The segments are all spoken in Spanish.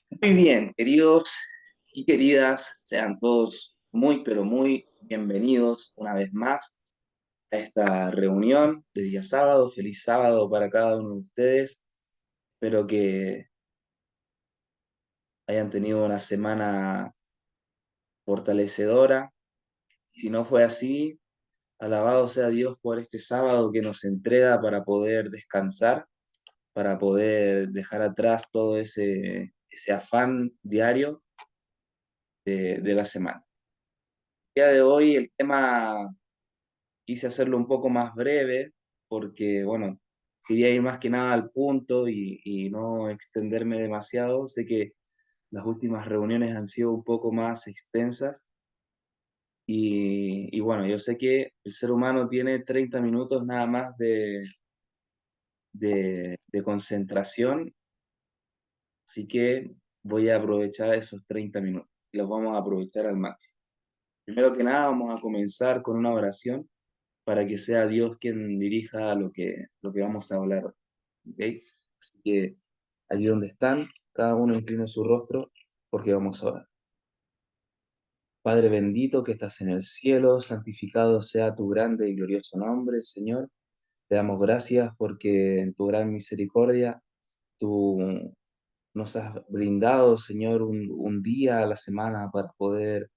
Muy bien, queridos y queridas, sean todos muy, pero muy bienvenidos una vez más a esta reunión de día sábado. Feliz sábado para cada uno de ustedes. Espero que hayan tenido una semana fortalecedora. Si no fue así, alabado sea Dios por este sábado que nos entrega para poder descansar, para poder dejar atrás todo ese afán diario de la semana. El día de hoy el tema quise hacerlo un poco más breve porque, bueno, quería ir más que nada al punto y no extenderme demasiado. Sé que las últimas reuniones han sido un poco más extensas y bueno, yo sé que el ser humano tiene 30 minutos nada más de concentración, así que voy a aprovechar esos 30 minutos y los vamos a aprovechar al máximo. Primero que nada, vamos a comenzar con una oración para que sea Dios quien dirija lo que vamos a hablar. ¿Ok? Así que allí donde están, cada uno incline su rostro porque vamos a orar. Padre bendito que estás en el cielo, santificado sea tu grande y glorioso nombre, Señor. Te damos gracias porque en tu gran misericordia tú nos has brindado, Señor, un día a la semana para poder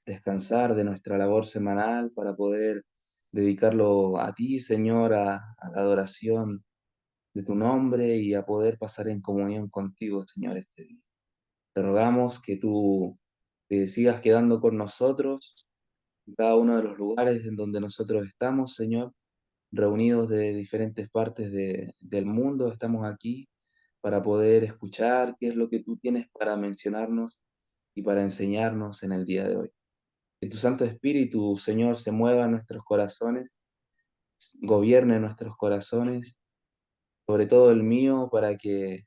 descansar de nuestra labor semanal, para poder dedicarlo a ti, Señor, a la adoración de tu nombre y a poder pasar en comunión contigo, Señor, este día. Te rogamos que tú te sigas quedando con nosotros en cada uno de los lugares en donde nosotros estamos, Señor, reunidos de diferentes partes del mundo. Estamos aquí para poder escuchar qué es lo que tú tienes para mencionarnos y para enseñarnos en el día de hoy. Que tu Santo Espíritu, Señor, se mueva en nuestros corazones, gobierne nuestros corazones, sobre todo el mío, para que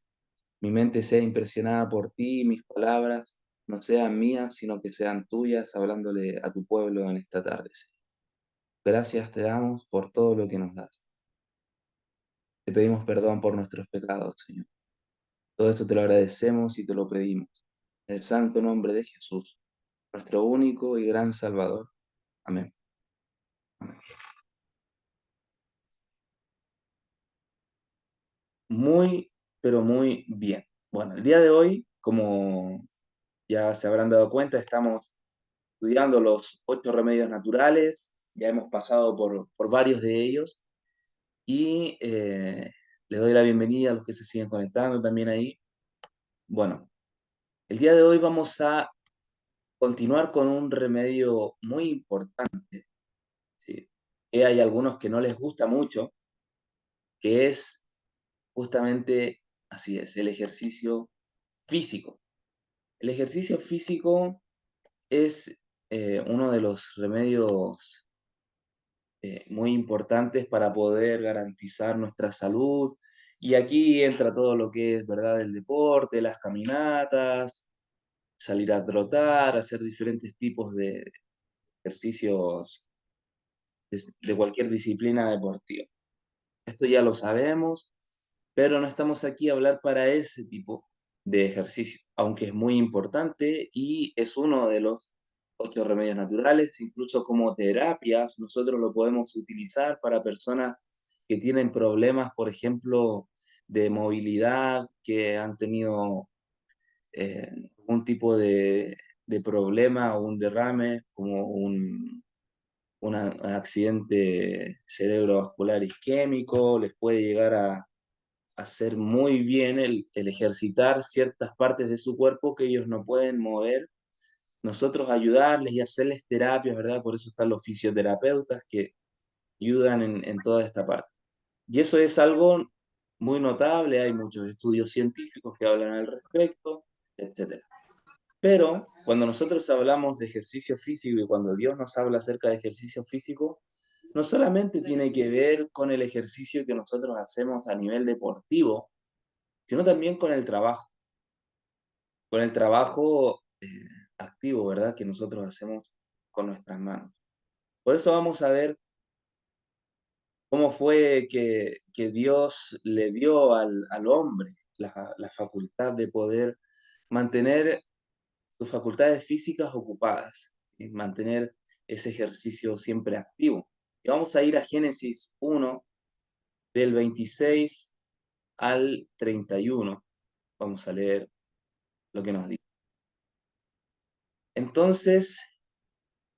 mi mente sea impresionada por ti y mis palabras no sean mías, sino que sean tuyas, hablándole a tu pueblo en esta tarde, Señor. Gracias te damos por todo lo que nos das. Te pedimos perdón por nuestros pecados, Señor. Todo esto te lo agradecemos y te lo pedimos. En el santo nombre de Jesús, nuestro único y gran Salvador. Amén. Amén. Muy, pero muy bien. Bueno, el día de hoy, como ya se habrán dado cuenta, estamos estudiando los 8 remedios naturales. Ya hemos pasado por varios de ellos y le doy la bienvenida a los que se siguen conectando también ahí. Bueno, el día de hoy vamos a continuar con un remedio muy importante, ¿sí? Que hay algunos que no les gusta mucho, que es justamente, así es, el ejercicio físico. El ejercicio físico es uno de los remedios muy importantes para poder garantizar nuestra salud. Y aquí entra todo lo que es, ¿verdad?, el deporte, las caminatas, salir a trotar, hacer diferentes tipos de ejercicios de cualquier disciplina deportiva. Esto ya lo sabemos, pero no estamos aquí a hablar para ese tipo de ejercicio, aunque es muy importante y es uno de los 8 remedios naturales, incluso como terapias, nosotros lo podemos utilizar para personas que tienen problemas, por ejemplo, de movilidad, que han tenido algún tipo de problema o un derrame, como un accidente cerebrovascular isquémico, les puede llegar a hacer muy bien el ejercitar ciertas partes de su cuerpo que ellos no pueden mover, nosotros ayudarles y hacerles terapias, ¿verdad? Por eso están los fisioterapeutas que ayudan en toda esta parte. Y eso es algo muy notable, hay muchos estudios científicos que hablan al respecto, etcétera. Pero cuando nosotros hablamos de ejercicio físico y cuando Dios nos habla acerca de ejercicio físico, no solamente tiene que ver con el ejercicio que nosotros hacemos a nivel deportivo, sino también con el trabajo activo, ¿verdad? Que nosotros hacemos con nuestras manos. Por eso vamos a ver cómo fue que Dios le dio al hombre la facultad de poder mantener sus facultades físicas ocupadas, y mantener ese ejercicio siempre activo. Y vamos a ir a Génesis 1, del 26 al 31. Vamos a leer lo que nos dice. Entonces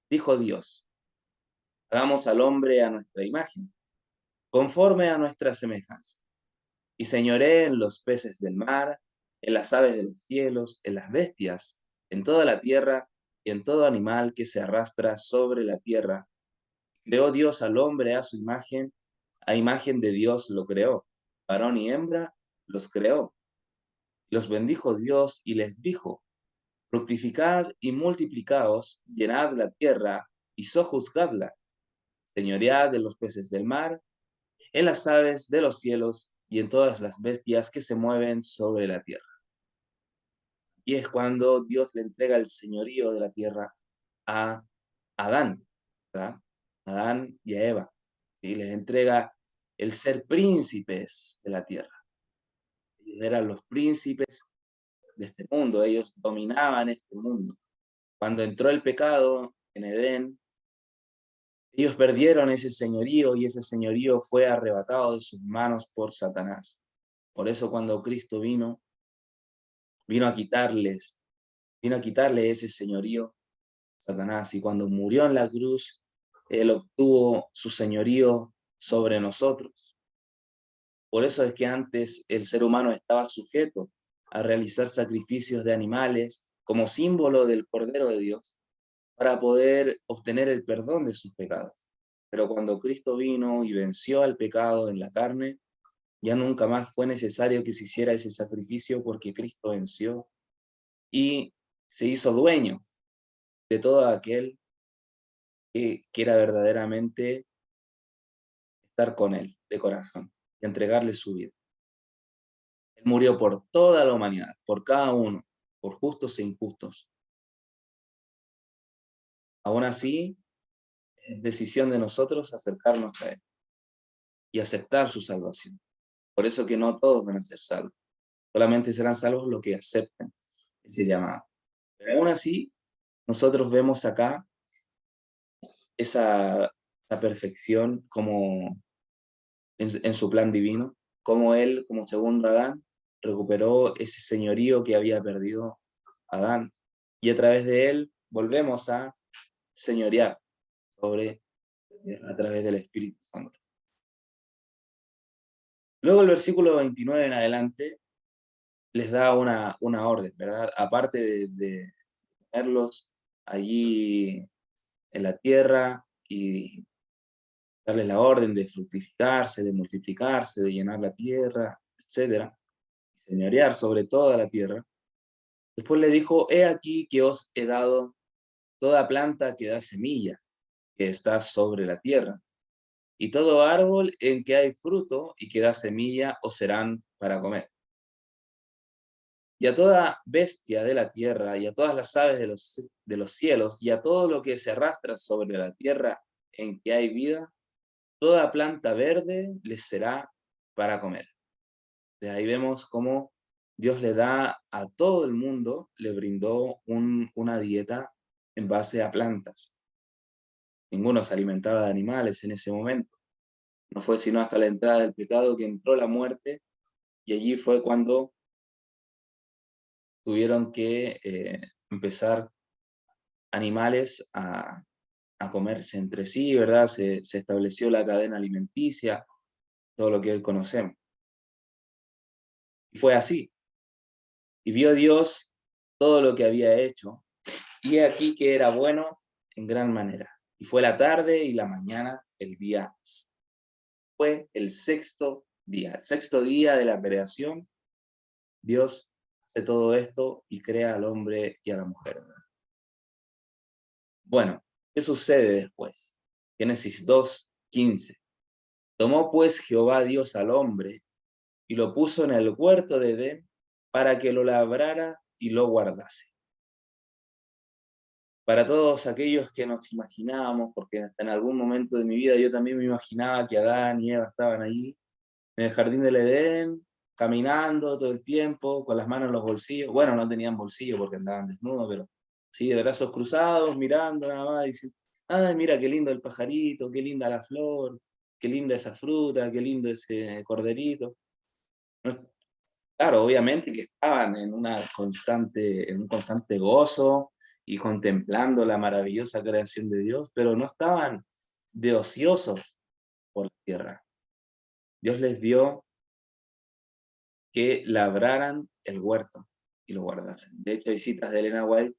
dijo Dios, hagamos al hombre a nuestra imagen, conforme a nuestra semejanza, y señoree en los peces del mar, en las aves de los cielos, en las bestias, en toda la tierra y en todo animal que se arrastra sobre la tierra. Creó Dios al hombre a su imagen, a imagen de Dios lo creó, varón y hembra los creó. Los bendijo Dios y les dijo, fructificad y multiplicaos, llenad la tierra y sojuzgadla, señoread de los peces del mar, en las aves de los cielos y en todas las bestias que se mueven sobre la tierra. Y es cuando Dios le entrega el señorío de la tierra a Adán, ¿verdad? A Adán y a Eva. ¿Sí? Les entrega el ser príncipes de la tierra. Ellos eran los príncipes de este mundo, ellos dominaban este mundo. Cuando entró el pecado en Edén, ellos perdieron ese señorío y ese señorío fue arrebatado de sus manos por Satanás. Por eso cuando Cristo vino a quitarles, vino a quitarle ese señorío a Satanás. Y cuando murió en la cruz, Él obtuvo su señorío sobre nosotros. Por eso es que antes el ser humano estaba sujeto a realizar sacrificios de animales como símbolo del Cordero de Dios para poder obtener el perdón de sus pecados. Pero cuando Cristo vino y venció al pecado en la carne, ya nunca más fue necesario que se hiciera ese sacrificio porque Cristo venció y se hizo dueño de todo aquel que era verdaderamente estar con Él de corazón y entregarle su vida. Él murió por toda la humanidad, por cada uno, por justos e injustos. Aún así, es decisión de nosotros acercarnos a Él y aceptar su salvación. Por eso que no todos van a ser salvos. Solamente serán salvos los que acepten ese llamado. Pero aún así, nosotros vemos acá esa perfección como en su plan divino, como Él, como segundo Adán, recuperó ese señorío que había perdido Adán. Y a través de Él volvemos a señorear a través del Espíritu Santo. Luego el versículo 29 en adelante les da una orden, ¿verdad? Aparte de tenerlos allí en la tierra y darles la orden de fructificarse, de multiplicarse, de llenar la tierra, etcétera, y señorear sobre toda la tierra. Después le dijo, he aquí que os he dado toda planta que da semilla, que está sobre la tierra, y todo árbol en que hay fruto y que da semilla os serán para comer. Y a toda bestia de la tierra, y a todas las aves de los cielos, y a todo lo que se arrastra sobre la tierra en que hay vida, toda planta verde les será para comer. O sea, ahí vemos cómo Dios le da a todo el mundo, le brindó una dieta en base a plantas. Ninguno se alimentaba de animales en ese momento. No fue sino hasta la entrada del pecado que entró la muerte, y allí fue cuando tuvieron que empezar animales a comerse entre sí, ¿verdad? Se estableció la cadena alimenticia, todo lo que hoy conocemos. Y fue así. Y vio Dios todo lo que había hecho, y aquí que era bueno en gran manera. Y fue la tarde y la mañana, el día. Fue el sexto día de la creación. Dios hace todo esto y crea al hombre y a la mujer. Bueno, ¿qué sucede después? Génesis 2:15. Tomó pues Jehová Dios al hombre y lo puso en el huerto de Edén para que lo labrara y lo guardase. Para todos aquellos que nos imaginábamos, porque hasta en algún momento de mi vida yo también me imaginaba que Adán y Eva estaban ahí en el jardín del Edén, caminando todo el tiempo, con las manos en los bolsillos. Bueno, no tenían bolsillo porque andaban desnudos, pero sí, de brazos cruzados, mirando nada más, y dicen, ay, mira qué lindo el pajarito, qué linda la flor, qué linda esa fruta, qué lindo ese corderito. No es- Claro, obviamente que estaban en un constante gozo y contemplando la maravillosa creación de Dios, pero no estaban de ociosos por la tierra. Dios les dio que labraran el huerto y lo guardasen. De hecho, hay citas de Elena White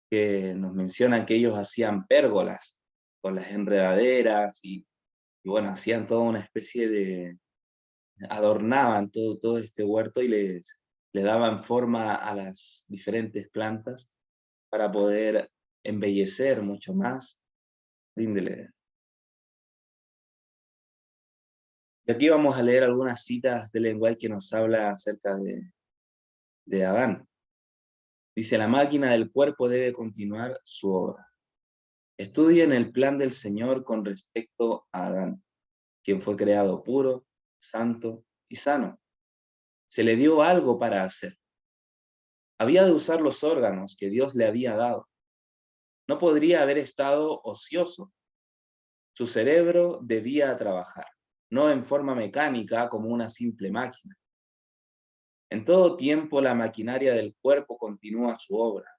que nos mencionan que ellos hacían pérgolas con las enredaderas y bueno, hacían toda una especie de, adornaban todo este huerto y le daban forma a las diferentes plantas para poder embellecer mucho más. Ríndele. Y aquí vamos a leer algunas citas de Ellen White que nos habla acerca de Adán. Dice, la máquina del cuerpo debe continuar su obra. Estudien el plan del Señor con respecto a Adán, quien fue creado puro, santo y sano. Se le dio algo para hacer. Había de usar los órganos que Dios le había dado. No podría haber estado ocioso. Su cerebro debía trabajar, no en forma mecánica como una simple máquina. En todo tiempo la maquinaria del cuerpo continúa su obra.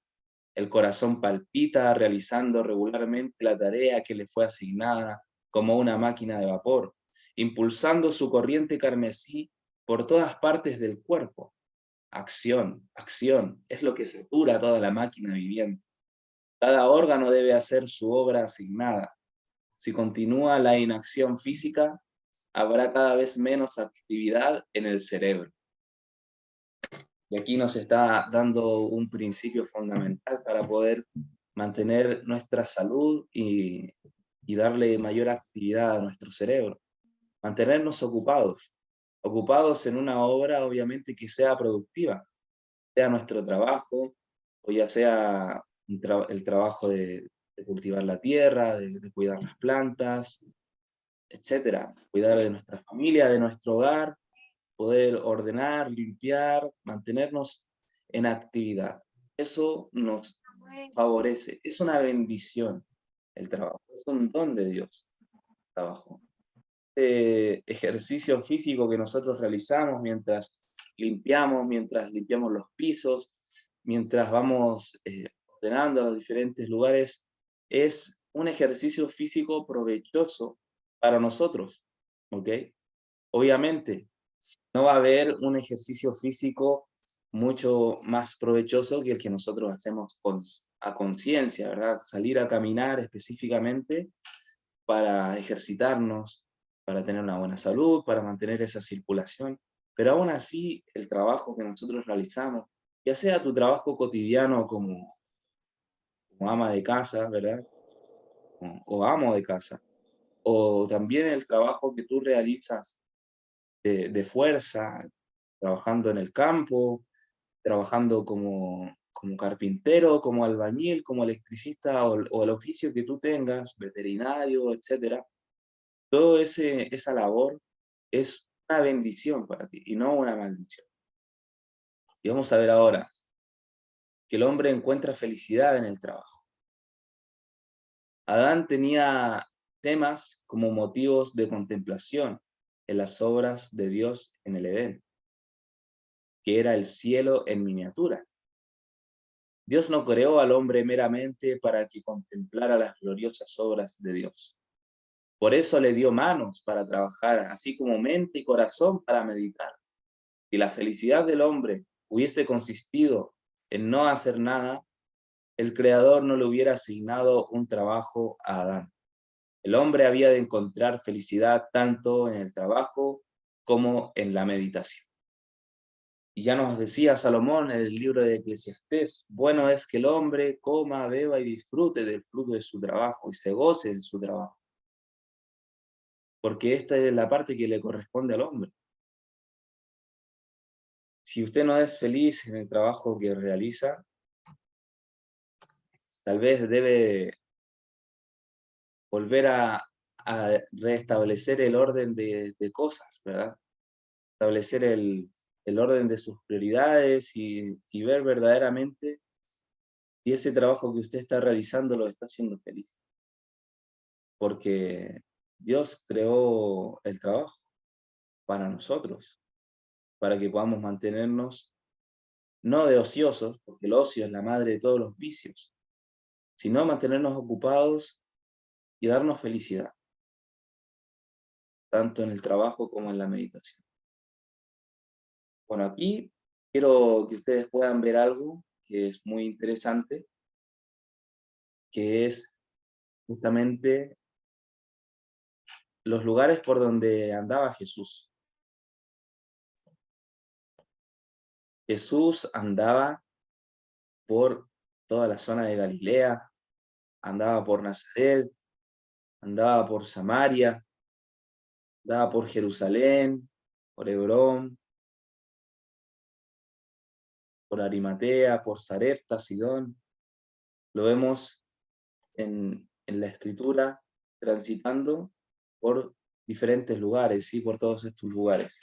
El corazón palpita realizando regularmente la tarea que le fue asignada como una máquina de vapor, impulsando su corriente carmesí por todas partes del cuerpo. Acción, acción, es lo que satura toda la máquina viviente. Cada órgano debe hacer su obra asignada. Si continúa la inacción física, habrá cada vez menos actividad en el cerebro. Y aquí nos está dando un principio fundamental para poder mantener nuestra salud y darle mayor actividad a nuestro cerebro. Mantenernos ocupados, ocupados en una obra obviamente que sea productiva, sea nuestro trabajo o ya sea el trabajo de cultivar la tierra, de cuidar las plantas, etcétera, cuidar de nuestra familia, de nuestro hogar, poder ordenar, limpiar, mantenernos en actividad. Eso nos favorece, es una bendición el trabajo, es un don de Dios el trabajo. Ejercicio físico que nosotros realizamos mientras limpiamos los pisos, mientras vamos ordenando los diferentes lugares, es un ejercicio físico provechoso para nosotros, ¿ok? Obviamente, no va a haber un ejercicio físico mucho más provechoso que el que nosotros hacemos a conciencia, ¿verdad? Salir a caminar específicamente para ejercitarnos, para tener una buena salud, para mantener esa circulación. Pero aún así, el trabajo que nosotros realizamos, ya sea tu trabajo cotidiano como ama de casa, ¿verdad? O amo de casa, o también el trabajo que tú realizas de fuerza, trabajando en el campo, trabajando como carpintero, como albañil, como electricista o el oficio que tú tengas, veterinario, etcétera. Todo esa labor es una bendición para ti y no una maldición. Y vamos a ver ahora que el hombre encuentra felicidad en el trabajo. Adán tenía temas como motivos de contemplación en las obras de Dios en el Edén, que era el cielo en miniatura. Dios no creó al hombre meramente para que contemplara las gloriosas obras de Dios. Por eso le dio manos para trabajar, así como mente y corazón para meditar. Si la felicidad del hombre hubiese consistido en no hacer nada, el Creador no le hubiera asignado un trabajo a Adán. El hombre había de encontrar felicidad tanto en el trabajo como en la meditación. Y ya nos decía Salomón en el libro de Eclesiastés, bueno es que el hombre coma, beba y disfrute del fruto de su trabajo y se goce en su trabajo, porque esta es la parte que le corresponde al hombre. Si usted no es feliz en el trabajo que realiza, tal vez debe volver a restablecer el orden de cosas, ¿verdad? Establecer el el orden de sus prioridades y ver verdaderamente si ese trabajo que usted está realizando lo está haciendo feliz. Porque Dios creó el trabajo para nosotros, para que podamos mantenernos no de ociosos, porque el ocio es la madre de todos los vicios, sino mantenernos ocupados y darnos felicidad, tanto en el trabajo como en la meditación. Bueno, aquí quiero que ustedes puedan ver algo que es muy interesante, que es justamente los lugares por donde andaba Jesús. Jesús andaba por toda la zona de Galilea, andaba por Nazaret, andaba por Samaria, andaba por Jerusalén, por Hebrón, por Arimatea, por Sarepta, Sidón. Lo vemos en la Escritura transitando por diferentes lugares, ¿sí? Por todos estos lugares.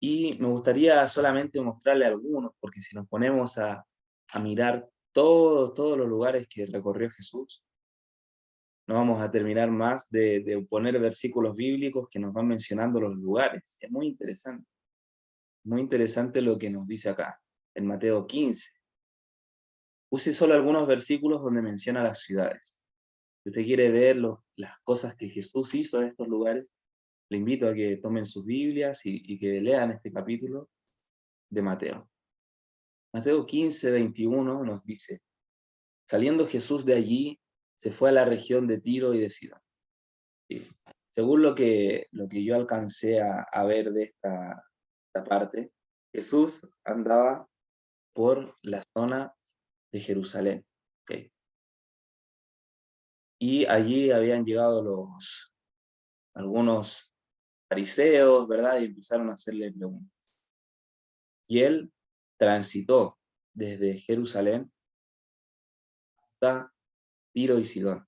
Y me gustaría solamente mostrarle algunos, porque si nos ponemos a mirar todos los lugares que recorrió Jesús, no vamos a terminar más de poner versículos bíblicos que nos van mencionando los lugares. Es muy interesante lo que nos dice acá, en Mateo 15. Puse solo algunos versículos donde menciona las ciudades. Si usted quiere ver las cosas que Jesús hizo en estos lugares, le invito a que tomen sus Biblias y que lean este capítulo de Mateo. Mateo 15, 21 nos dice: saliendo Jesús de allí, se fue a la región de Tiro y de Sidón. Sí. Según lo que yo alcancé a ver de esta parte, Jesús andaba por la zona de Jerusalén. ¿Okay? Y allí habían llegado algunos fariseos, ¿verdad? Y empezaron a hacerle preguntas. Y él transitó desde Jerusalén hasta Tiro y Sidón.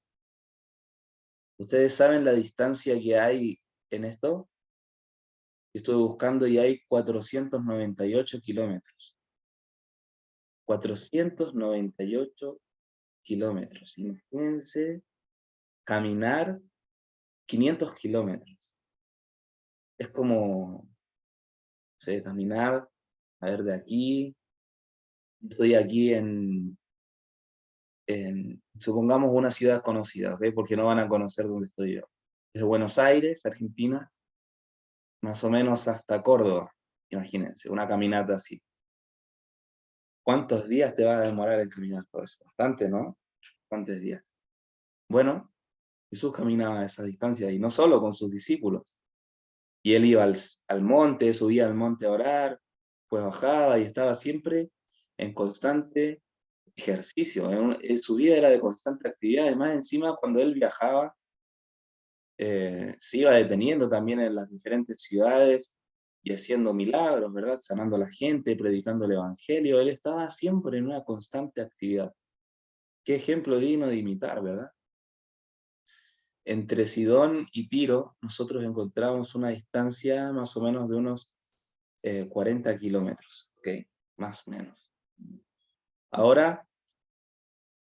¿Ustedes saben la distancia que hay en esto? Estuve buscando y hay 498 kilómetros. 498 kilómetros. Imagínense caminar 500 kilómetros. Es como, no sé, caminar, a ver, de aquí. Estoy aquí supongamos, una ciudad conocida, ¿ve? Porque no van a conocer dónde estoy yo. Desde Buenos Aires, Argentina, más o menos hasta Córdoba. Imagínense, una caminata así. ¿Cuántos días te va a demorar en caminar todo eso? Bastante, ¿no? ¿Cuántos días? Bueno, Jesús caminaba a esa distancia y no solo con sus discípulos. Y él iba al monte, subía al monte a orar, pues bajaba y estaba siempre en constante ejercicio. Su vida era de constante actividad. Además, encima, cuando él viajaba, se iba deteniendo también en las diferentes ciudades y haciendo milagros, ¿verdad? Sanando a la gente, predicando el evangelio. Él estaba siempre en una constante actividad. Qué ejemplo digno de imitar, ¿verdad? Entre Sidón y Tiro, nosotros encontramos una distancia más o menos de unos 40 kilómetros, ¿ok? Más o menos. Ahora,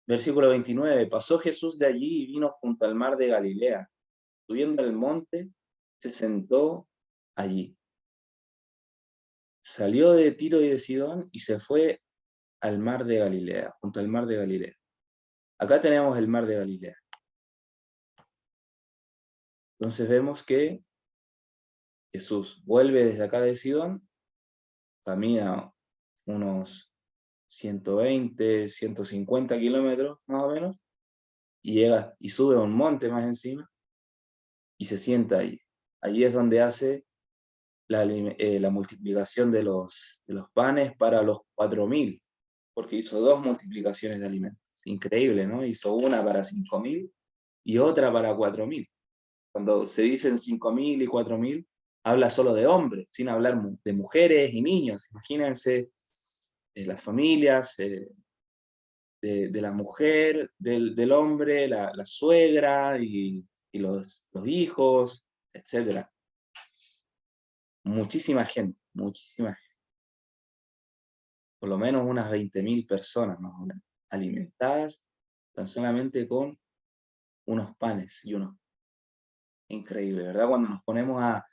versículo 29, pasó Jesús de allí y vino junto al mar de Galilea. Subiendo al monte, se sentó allí. Salió de Tiro y de Sidón y se fue al mar de Galilea, junto al mar de Galilea. Acá tenemos el mar de Galilea. Entonces vemos que Jesús vuelve desde acá de Sidón, camina unos 120, 150 kilómetros más o menos, y llega y sube a un monte más encima y se sienta ahí. Allí es donde hace la multiplicación de los panes para los 4.000, porque hizo dos multiplicaciones de alimentos. Increíble, ¿no? Hizo una para 5.000 y otra para 4.000. Cuando se dicen 5.000 y 4.000, habla solo de hombres, sin hablar de mujeres y niños. Imagínense las familias, de la mujer, del hombre, la suegra y los hijos, etc. muchísima gente, muchísima gente, por lo menos unas 20.000 personas más o menos, alimentadas tan solamente con unos panes y unos. Increíble, ¿verdad? Cuando nos ponemos a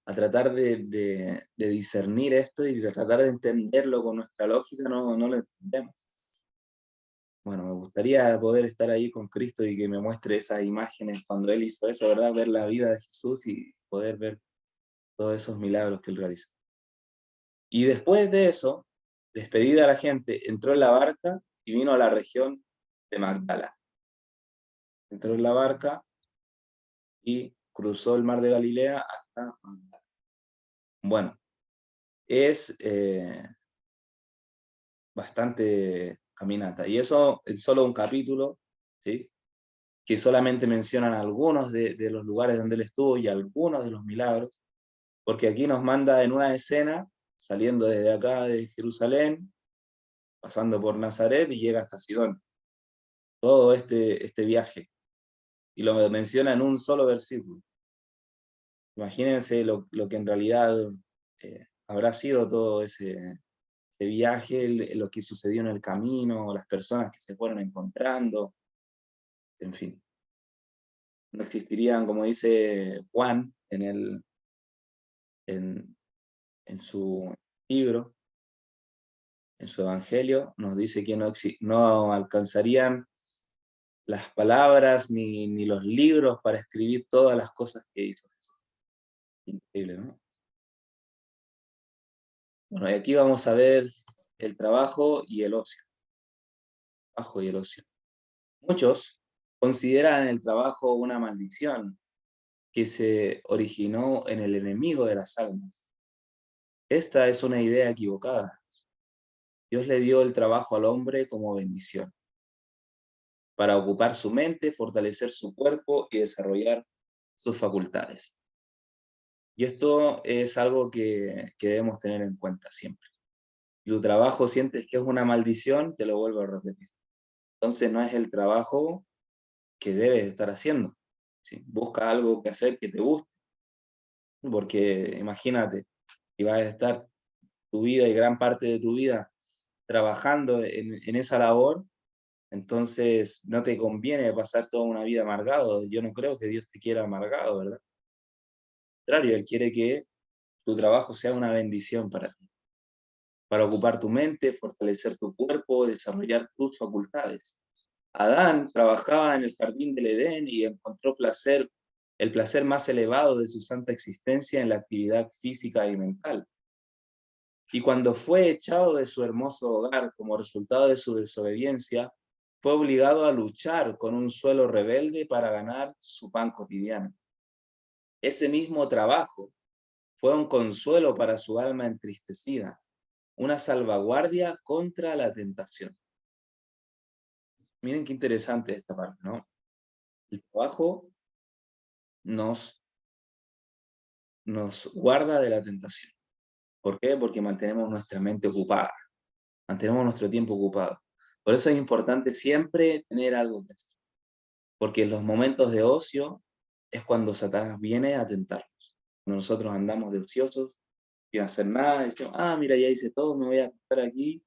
tratar de discernir esto y de tratar de entenderlo con nuestra lógica, no lo entendemos. Bueno, me gustaría poder estar ahí con Cristo y que me muestre esas imágenes cuando Él hizo eso, ¿verdad? Ver la vida de Jesús y poder ver todos esos milagros que Él realizó. Y después de eso, despedida a la gente, entró en la barca y vino a la región de Magdala. Entró en la barca y cruzó el mar de Galilea hasta Magdala. Bueno, es bastante caminata. Y eso es solo un capítulo, ¿sí? Que solamente mencionan algunos de los lugares donde él estuvo y algunos de los milagros, porque aquí nos manda en una escena, saliendo desde acá de Jerusalén, pasando por Nazaret y llega hasta Sidón. Todo este viaje. Y lo menciona en un solo versículo. Imagínense lo que en realidad habrá sido todo ese viaje, lo que sucedió en el camino, las personas que se fueron encontrando, en fin. No existirían, como dice Juan en, en su libro, en su evangelio, nos dice que no alcanzarían las palabras ni los libros para escribir todas las cosas que hizo Jesús. Increíble, ¿no? Bueno, y aquí vamos a ver el trabajo y el ocio. Trabajo y el ocio. Muchos consideran el trabajo una maldición que se originó en el enemigo de las almas. Esta es una idea equivocada. Dios le dio el trabajo al hombre como bendición, para ocupar su mente, fortalecer su cuerpo y desarrollar sus facultades. Y esto es algo que debemos tener en cuenta siempre. Si tu trabajo sientes que es una maldición, te lo vuelvo a repetir. Entonces no es el trabajo que debes estar haciendo. ¿Sí? Busca algo que hacer que te guste, porque imagínate, si vas a estar tu vida y gran parte de tu vida trabajando en esa labor, entonces no te conviene pasar toda una vida amargado. Yo no creo que Dios te quiera amargado, ¿verdad? Al contrario, Él quiere que tu trabajo sea una bendición para ti, para ocupar tu mente, fortalecer tu cuerpo, desarrollar tus facultades. Adán trabajaba en el jardín del Edén y encontró placer, el placer más elevado de su santa existencia en la actividad física y mental. Y cuando fue echado de su hermoso hogar como resultado de su desobediencia, fue obligado a luchar con un suelo rebelde para ganar su pan cotidiano. Ese mismo trabajo fue un consuelo para su alma entristecida, una salvaguardia contra la tentación. Miren qué interesante esta parte, ¿no? El trabajo nos guarda de la tentación. ¿Por qué? Porque mantenemos nuestra mente ocupada, mantenemos nuestro tiempo ocupado. Por eso es importante siempre tener algo que hacer, porque en los momentos de ocio es cuando Satanás viene a tentarnos. Cuando nosotros andamos de ociosos, sin hacer nada, decimos, mira, ya hice todo, me voy a estar aquí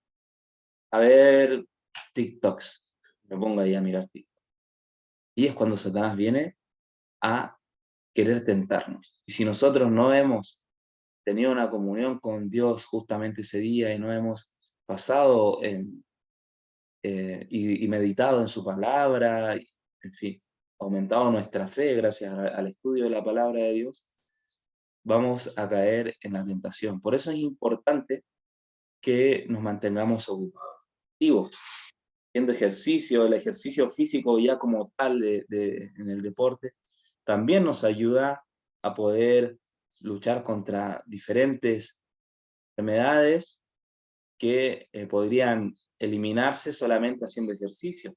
a ver TikToks. Me pongo ahí a mirar TikTok. Y es cuando Satanás viene a querer tentarnos. Y si nosotros no hemos tenido una comunión con Dios justamente ese día y no hemos pasado y meditado en su palabra, en fin, aumentado nuestra fe gracias al estudio de la palabra de Dios, vamos a caer en la tentación. Por eso es importante que nos mantengamos ocupados, activos, haciendo ejercicio. El ejercicio físico ya como tal en el deporte también nos ayuda a poder luchar contra diferentes enfermedades que podrían eliminarse solamente haciendo ejercicio,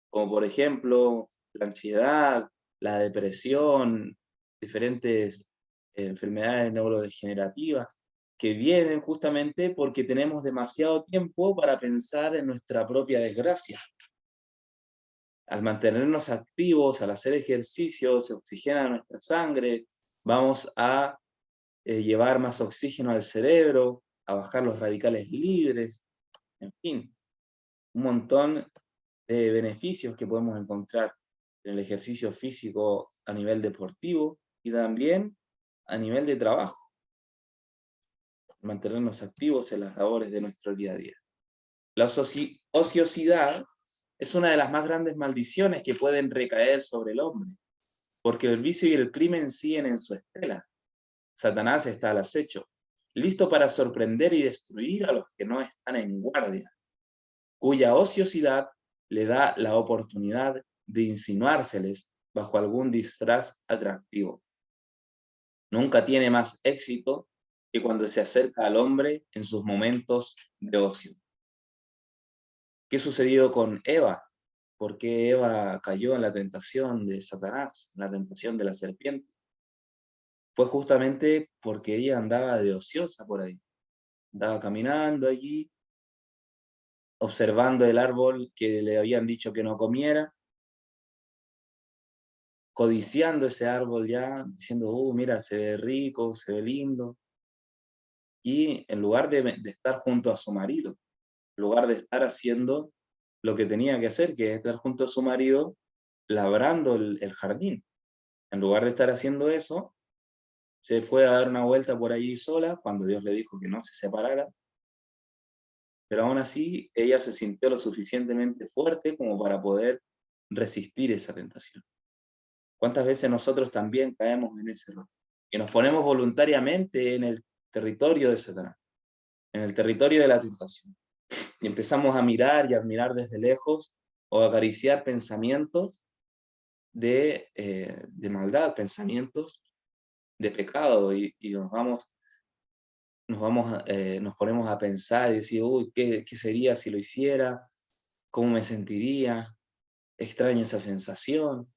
como por ejemplo la ansiedad, la depresión, diferentes enfermedades neurodegenerativas que vienen justamente porque tenemos demasiado tiempo para pensar en nuestra propia desgracia. Al mantenernos activos, al hacer ejercicio, se oxigena nuestra sangre, vamos a llevar más oxígeno al cerebro, a bajar los radicales libres, en fin, un montón de beneficios que podemos encontrar en el ejercicio físico a nivel deportivo y también a nivel de trabajo, mantenernos activos en las labores de nuestro día a día. La ociosidad es una de las más grandes maldiciones que pueden recaer sobre el hombre, porque el vicio y el crimen siguen en su estela. Satanás está al acecho, listo para sorprender y destruir a los que no están en guardia, cuya ociosidad le da la oportunidad de insinuárseles bajo algún disfraz atractivo. Nunca tiene más éxito que cuando se acerca al hombre en sus momentos de ocio. ¿Qué sucedió con Eva? ¿Por qué Eva cayó en la tentación de Satanás, en la tentación de la serpiente? Fue justamente porque ella andaba de ociosa por ahí. Andaba caminando allí, observando el árbol que le habían dicho que no comiera, codiciando ese árbol ya, diciendo, mira, se ve rico, se ve lindo. Y en lugar de estar junto a su marido, en lugar de estar haciendo lo que tenía que hacer, que es estar junto a su marido, labrando el jardín. En lugar de estar haciendo eso, se fue a dar una vuelta por allí sola, cuando Dios le dijo que no se separara, pero aún así ella se sintió lo suficientemente fuerte como para poder resistir esa tentación. ¿Cuántas veces nosotros también caemos en ese error? Que nos ponemos voluntariamente en el territorio de Satanás, en el territorio de la tentación, y empezamos a mirar y admirar desde lejos o a acariciar pensamientos de maldad, pensamientos de pecado, y nos ponemos a pensar y decir, uy, ¿qué sería si lo hiciera? ¿Cómo me sentiría? Extraño esa sensación.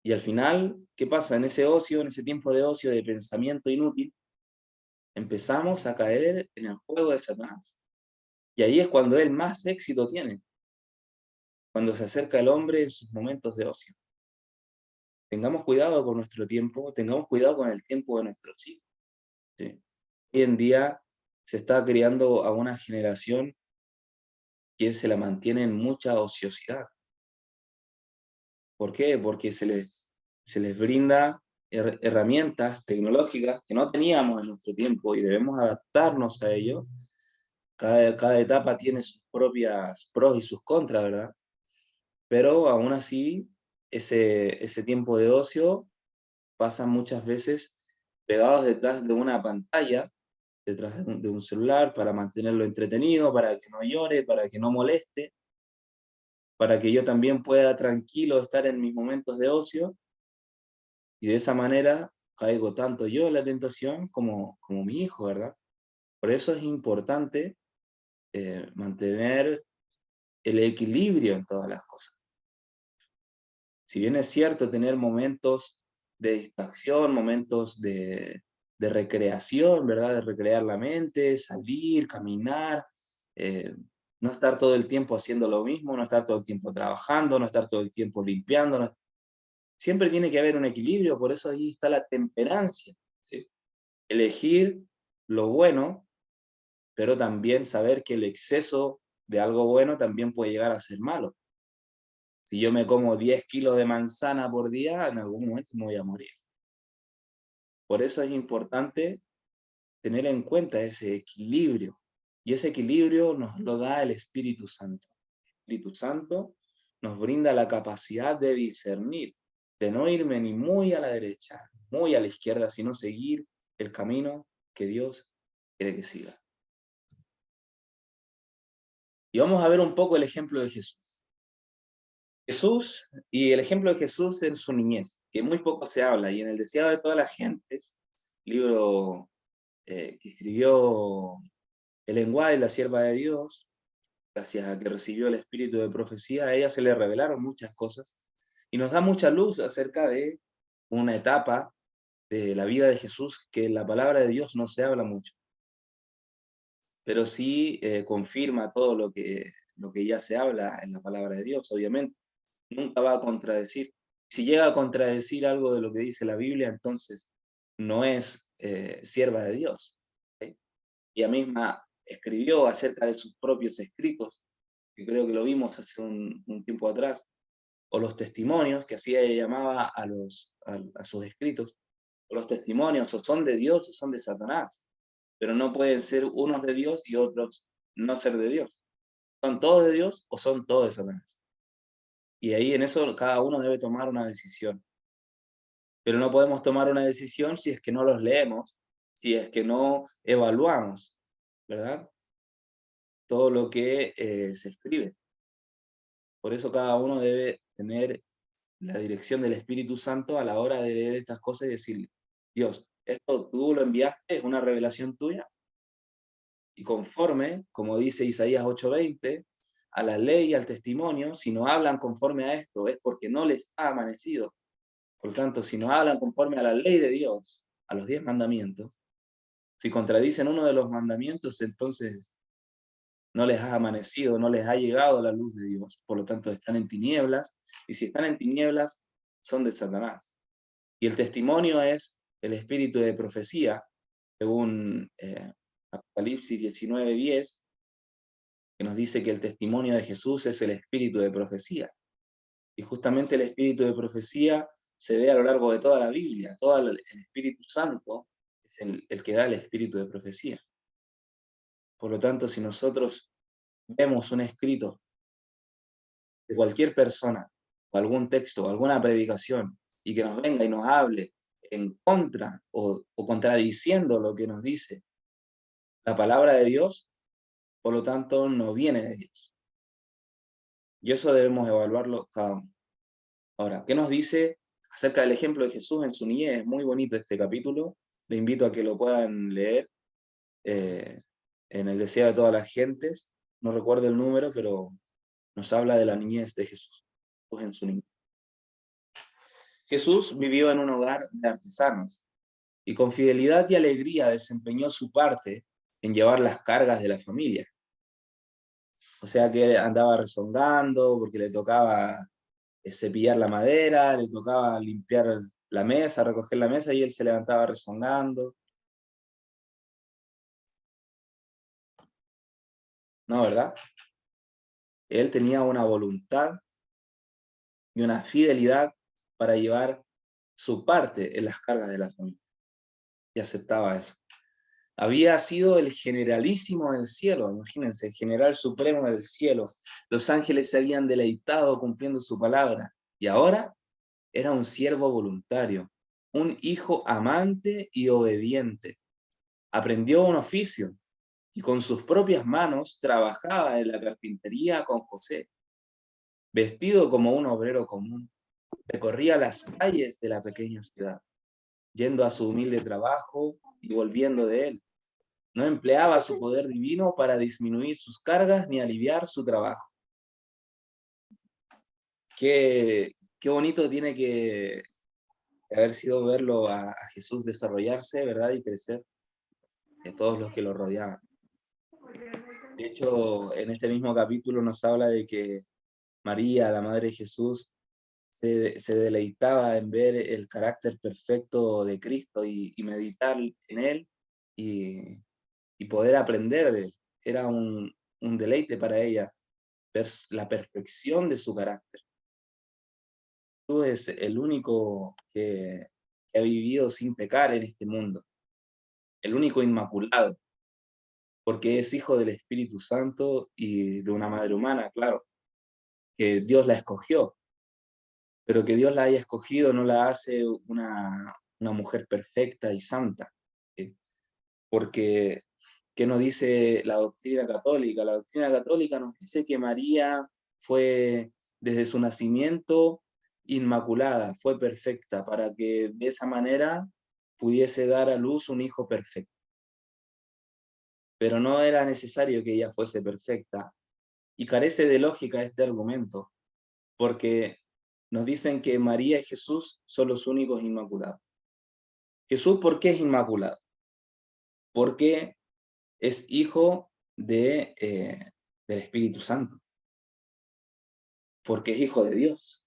Y al final, ¿qué pasa? En ese ocio, en ese tiempo de ocio, de pensamiento inútil, empezamos a caer en el juego de Satanás. Y ahí es cuando él más éxito tiene, cuando se acerca al hombre en sus momentos de ocio. Tengamos cuidado con nuestro tiempo, tengamos cuidado con el tiempo de nuestros hijos. ¿Sí? Hoy en día se está criando a una generación que se la mantiene en mucha ociosidad. ¿Por qué? Porque se les brinda herramientas tecnológicas que no teníamos en nuestro tiempo y debemos adaptarnos a ello. Cada etapa tiene sus propias pros y sus contras, ¿verdad? Pero aún así, ese tiempo de ocio pasa muchas veces pegados detrás de una pantalla, detrás de un celular, para mantenerlo entretenido, para que no llore, para que no moleste, para que yo también pueda tranquilo estar en mis momentos de ocio, y de esa manera caigo tanto yo en la tentación como mi hijo, ¿verdad? Por eso es importante mantener el equilibrio en todas las cosas. Si bien es cierto tener momentos de distracción, momentos de recreación, ¿verdad? De recrear la mente, salir, caminar, eh, no estar todo el tiempo haciendo lo mismo, no estar todo el tiempo trabajando, no estar todo el tiempo limpiando. Siempre tiene que haber un equilibrio, por eso ahí está la temperancia. ¿Sí? Elegir lo bueno, pero también saber que el exceso de algo bueno también puede llegar a ser malo. Si yo me como 10 kilos de manzana por día, en algún momento me voy a morir. Por eso es importante tener en cuenta ese equilibrio. Y ese equilibrio nos lo da el Espíritu Santo. El Espíritu Santo nos brinda la capacidad de discernir, de no irme ni muy a la derecha, muy a la izquierda, sino seguir el camino que Dios quiere que siga. Y vamos a ver un poco el ejemplo de Jesús. Jesús y el ejemplo de Jesús en su niñez, que muy poco se habla, y en el deseado de todas las gentes, libro que escribió Ellen White, la sierva de Dios, gracias a que recibió el espíritu de profecía, a ella se le revelaron muchas cosas, y nos da mucha luz acerca de una etapa de la vida de Jesús que en la palabra de Dios no se habla mucho, pero sí confirma todo lo que ya se habla en la palabra de Dios, obviamente. Nunca va a contradecir. Si llega a contradecir algo de lo que dice la Biblia, entonces no es sierva de Dios. ¿Sí? Ella misma escribió acerca de sus propios escritos, que creo que lo vimos hace un tiempo atrás, o los testimonios, que así ella llamaba a sus escritos, o los testimonios, o son de Dios o son de Satanás, pero no pueden ser unos de Dios y otros no ser de Dios. Son todos de Dios o son todos de Satanás. Y ahí en eso cada uno debe tomar una decisión. Pero no podemos tomar una decisión si es que no los leemos, si es que no evaluamos, ¿verdad? Todo lo que se escribe. Por eso cada uno debe tener la dirección del Espíritu Santo a la hora de leer estas cosas y decir, Dios, esto tú lo enviaste, es una revelación tuya, y conforme, como dice Isaías 8:20, a la ley y al testimonio, si no hablan conforme a esto, es porque no les ha amanecido. Por lo tanto, si no hablan conforme a la ley de Dios, a los 10 mandamientos, si contradicen uno de los mandamientos, entonces no les ha amanecido, no les ha llegado la luz de Dios. Por lo tanto, están en tinieblas, y si están en tinieblas, son de Satanás. Y el testimonio es el espíritu de profecía, según Apocalipsis 19:10, que nos dice que el testimonio de Jesús es el espíritu de profecía. Y justamente el espíritu de profecía se ve a lo largo de toda la Biblia. Todo el Espíritu Santo es el que da el espíritu de profecía. Por lo tanto, si nosotros vemos un escrito de cualquier persona, o algún texto, o alguna predicación, y que nos venga y nos hable en contra o contradiciendo lo que nos dice la palabra de Dios, por lo tanto, no viene de Dios. Y eso debemos evaluarlo cada uno. Ahora, ¿qué nos dice acerca del ejemplo de Jesús en su niñez? Es muy bonito este capítulo. Le invito a que lo puedan leer eh, en el deseo de todas las gentes. No recuerdo el número, pero nos habla de la niñez de Jesús, pues en su niñez. Jesús vivió en un hogar de artesanos y con fidelidad y alegría desempeñó su parte en llevar las cargas de la familia. O sea que andaba rezongando porque le tocaba cepillar la madera, le tocaba limpiar la mesa, recoger la mesa, y él se levantaba rezongando. No, ¿verdad? Él tenía una voluntad y una fidelidad para llevar su parte en las cargas de la familia. Y aceptaba eso. Había sido el generalísimo del cielo, imagínense, el general supremo del cielo. Los ángeles se habían deleitado cumpliendo su palabra. Y ahora era un siervo voluntario, un hijo amante y obediente. Aprendió un oficio y con sus propias manos trabajaba en la carpintería con José. Vestido como un obrero común, recorría las calles de la pequeña ciudad, yendo a su humilde trabajo y volviendo de él. No empleaba su poder divino para disminuir sus cargas ni aliviar su trabajo. Qué bonito tiene que haber sido verlo a Jesús desarrollarse, ¿verdad? Y crecer, y a todos los que lo rodeaban. De hecho, en este mismo capítulo nos habla de que María, la Madre de Jesús, se deleitaba en ver el carácter perfecto de Cristo y meditar en él y, y poder aprender de él. Era un deleite para ella ver la perfección de su carácter. Jesús es el único que ha vivido sin pecar en este mundo, el único inmaculado, porque es hijo del Espíritu Santo y de una madre humana, claro, que Dios la escogió, pero que Dios la haya escogido no la hace una mujer perfecta y santa, ¿sí? Porque, ¿qué nos dice la doctrina católica? La doctrina católica nos dice que María fue desde su nacimiento inmaculada, fue perfecta, para que de esa manera pudiese dar a luz un hijo perfecto. Pero no era necesario que ella fuese perfecta, y carece de lógica este argumento, porque nos dicen que María y Jesús son los únicos inmaculados. Jesús, ¿por qué es inmaculado? Porque es hijo del Espíritu Santo, porque es hijo de Dios,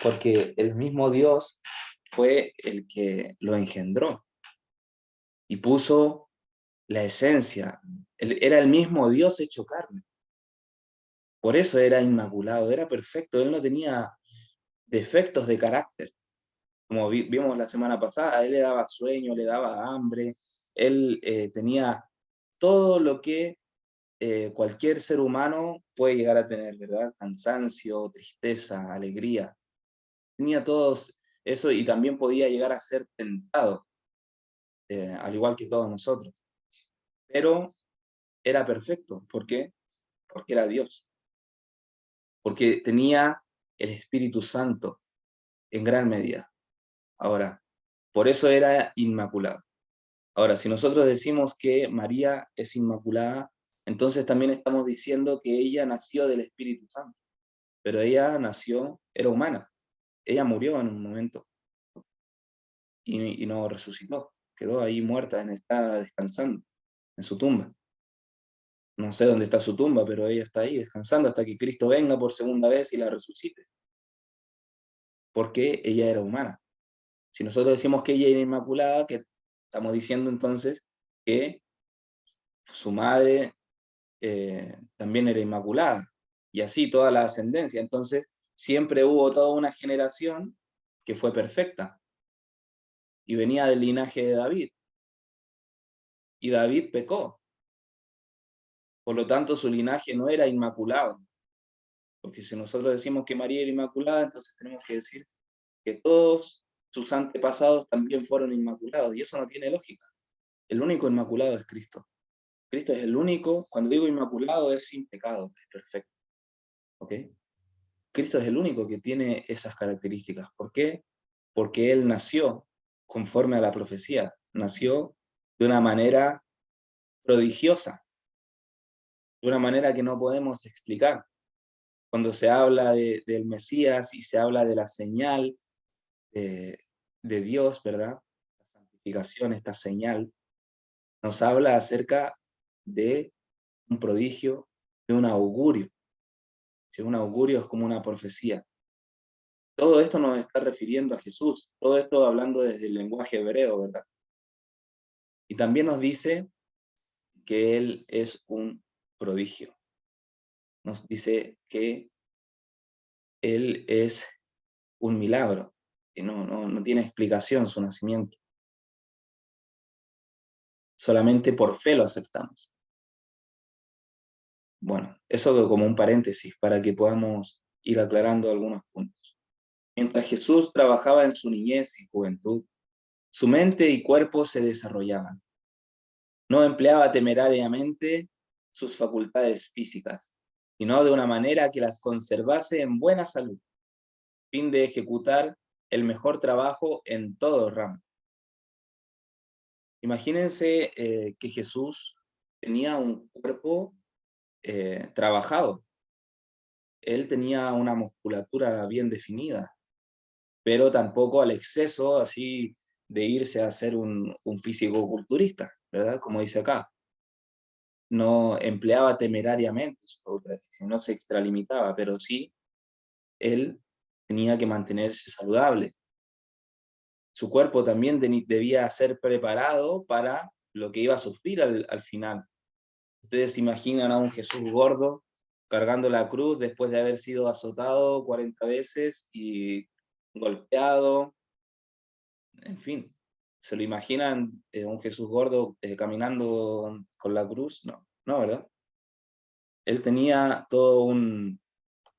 porque el mismo Dios fue el que lo engendró. y puso la esencia. Él era el mismo Dios hecho carne. Por eso era inmaculado, era perfecto, él no tenía defectos de carácter. Como vimos la semana pasada, a él le daba sueño, le daba hambre, él tenía todo lo que cualquier ser humano puede llegar a tener, ¿verdad? Cansancio, tristeza, alegría. Tenía todo eso y también podía llegar a ser tentado, al igual que todos nosotros. Pero era perfecto. ¿Por qué? Porque era Dios. Porque tenía el Espíritu Santo en gran medida. Ahora, por eso era inmaculado. Ahora, si nosotros decimos que María es inmaculada, entonces también estamos diciendo que ella nació del Espíritu Santo. Pero ella nació, era humana. Ella murió en un momento y no resucitó. Quedó ahí muerta, está descansando en su tumba. No sé dónde está su tumba, pero ella está ahí descansando hasta que Cristo venga por segunda vez y la resucite, porque ella era humana. Si nosotros decimos que ella era inmaculada, que estamos diciendo entonces que su madre también era inmaculada, y así toda la ascendencia. Entonces, siempre hubo toda una generación que fue perfecta, y venía del linaje de David, y David pecó, por lo tanto su linaje no era inmaculado, porque si nosotros decimos que María era inmaculada, entonces tenemos que decir que todos sus antepasados también fueron inmaculados, y eso no tiene lógica. El único inmaculado es Cristo. Cristo es el único, cuando digo inmaculado es sin pecado, es perfecto. ¿Ok? Cristo es el único que tiene esas características. ¿Por qué? Porque Él nació conforme a la profecía, nació de una manera prodigiosa, de una manera que no podemos explicar. Cuando se habla del Mesías y se habla de la señal de, de Dios, ¿verdad? La santificación, esta señal, nos habla acerca de un prodigio, de un augurio. Si un augurio es como una profecía. Todo esto nos está refiriendo a Jesús, todo esto hablando desde el lenguaje hebreo, ¿verdad? Y también nos dice que Él es un prodigio. Nos dice que Él es un milagro, que no tiene explicación su nacimiento. Solamente por fe lo aceptamos. Bueno, eso como un paréntesis para que podamos ir aclarando algunos puntos. Mientras Jesús trabajaba en su niñez y juventud, su mente y cuerpo se desarrollaban. No empleaba temerariamente sus facultades físicas, sino de una manera que las conservase en buena salud, a fin de ejecutar el mejor trabajo en todo ramo. Imagínense que Jesús tenía un cuerpo trabajado. Él tenía una musculatura bien definida, pero tampoco al exceso así de irse a ser un físico-culturista, ¿verdad? Como dice acá. No empleaba temerariamente su facultad, no se extralimitaba, pero sí él tenía que mantenerse saludable. Su cuerpo también debía ser preparado para lo que iba a sufrir al final. Ustedes se imaginan a un Jesús gordo cargando la cruz después de haber sido azotado 40 veces y golpeado, en fin. ¿Se lo imaginan un Jesús gordo caminando con la cruz? No, no, ¿verdad? Él tenía todo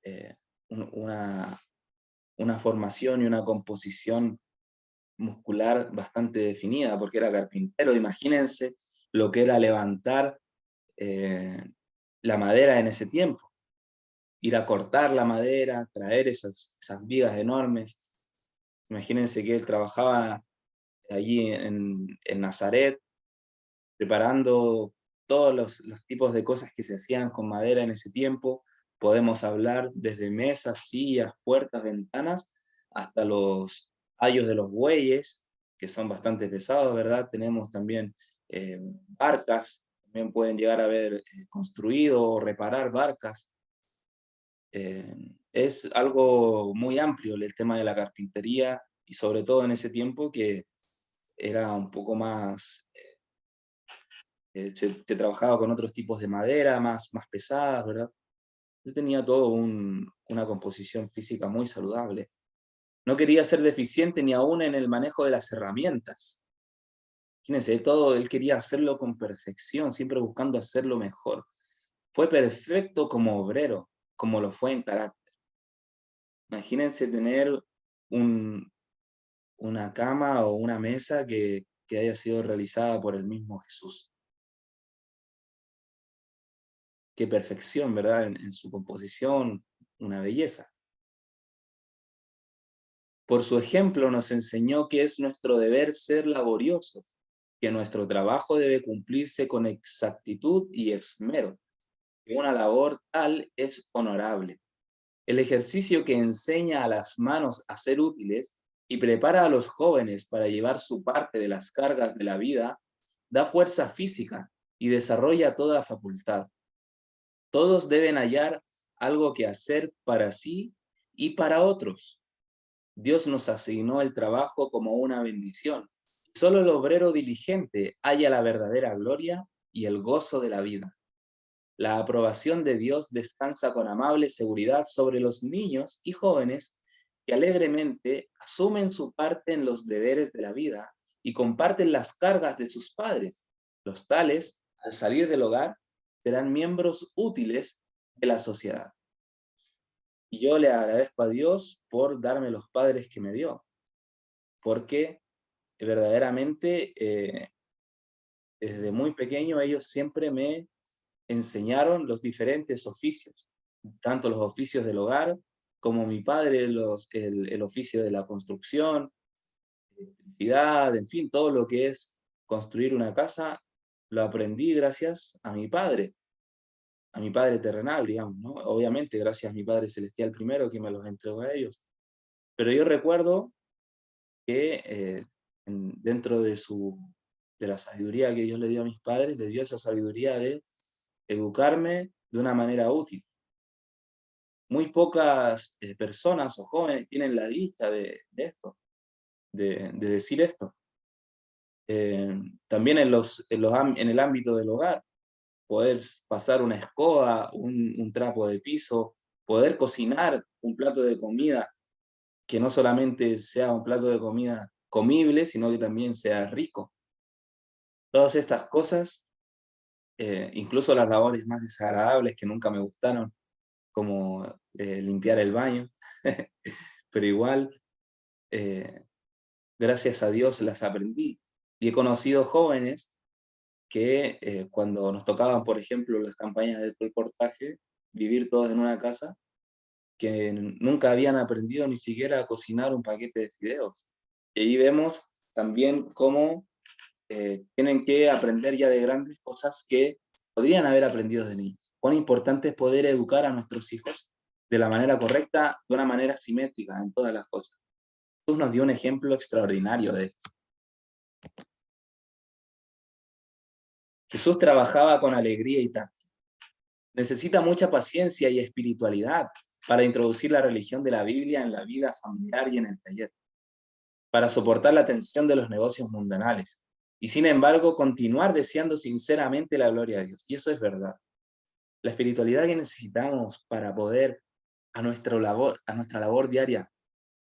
eh, una, una formación y una composición muscular bastante definida, porque era carpintero. Imagínense lo que era levantar eh, la madera en ese tiempo, ir a cortar la madera, traer esas vigas enormes. Imagínense que él trabajaba allí en Nazaret, preparando todos los tipos de cosas que se hacían con madera en ese tiempo. Podemos hablar desde mesas, sillas, puertas, ventanas, hasta los ayos de los bueyes, que son bastante pesados, ¿verdad? Tenemos también barcas, también pueden llegar a haber construido o reparar barcas. Es algo muy amplio el tema de la carpintería y sobre todo en ese tiempo que era un poco más Se trabajaba con otros tipos de madera más pesadas, ¿verdad? Él tenía todo una composición física muy saludable. No quería ser deficiente ni aún en el manejo de las herramientas. Imagínense, todo él quería hacerlo con perfección, siempre buscando hacerlo mejor. Fue perfecto como obrero, como lo fue en carácter. Imagínense tener un, una cama o una mesa que haya sido realizada por el mismo Jesús. Qué perfección, ¿verdad? En su composición, una belleza. Por su ejemplo nos enseñó que es nuestro deber ser laboriosos, que nuestro trabajo debe cumplirse con exactitud y esmero, que una labor tal es honorable. El ejercicio que enseña a las manos a ser útiles y prepara a los jóvenes para llevar su parte de las cargas de la vida, da fuerza física y desarrolla toda facultad. Todos deben hallar algo que hacer para sí y para otros. Dios nos asignó el trabajo como una bendición. Solo el obrero diligente halla la verdadera gloria y el gozo de la vida. La aprobación de Dios descansa con amable seguridad sobre los niños y jóvenes que alegremente asumen su parte en los deberes de la vida y comparten las cargas de sus padres. Los tales, al salir del hogar, serán miembros útiles de la sociedad. Y yo le agradezco a Dios por darme los padres que me dio, porque verdaderamente desde muy pequeño ellos siempre me enseñaron los diferentes oficios, tanto los oficios del hogar, como mi padre el oficio de la construcción, electricidad, en fin, todo lo que es construir una casa, lo aprendí gracias a mi padre terrenal, digamos, ¿no? Obviamente gracias a mi Padre Celestial primero que me los entregó a ellos. Pero yo recuerdo que dentro de la sabiduría que Dios le dio a mis padres, le dio esa sabiduría de educarme de una manera útil. Muy pocas personas o jóvenes tienen la dicha de esto, de decir esto. También en el ámbito del hogar, poder pasar una escoba, un trapo de piso, poder cocinar un plato de comida que no solamente sea un plato de comida comible, sino que también sea rico. Todas estas cosas, incluso las labores más desagradables que nunca me gustaron, como limpiar el baño, pero igual, eh, gracias a Dios las aprendí. Y he conocido jóvenes que cuando nos tocaban, por ejemplo, las campañas de colportaje, vivir todos en una casa, que nunca habían aprendido ni siquiera a cocinar un paquete de fideos. Y ahí vemos también cómo tienen que aprender ya de grandes cosas que podrían haber aprendido de niños. Cuán importante es poder educar a nuestros hijos de la manera correcta, de una manera simétrica en todas las cosas. Jesús nos dio un ejemplo extraordinario de esto. Jesús trabajaba con alegría y tacto. Necesita mucha paciencia y espiritualidad para introducir la religión de la Biblia en la vida familiar y en el taller, para soportar la tensión de los negocios mundanales y sin embargo continuar deseando sinceramente la gloria de Dios. Y eso es verdad. La espiritualidad que necesitamos para poder a nuestra labor diaria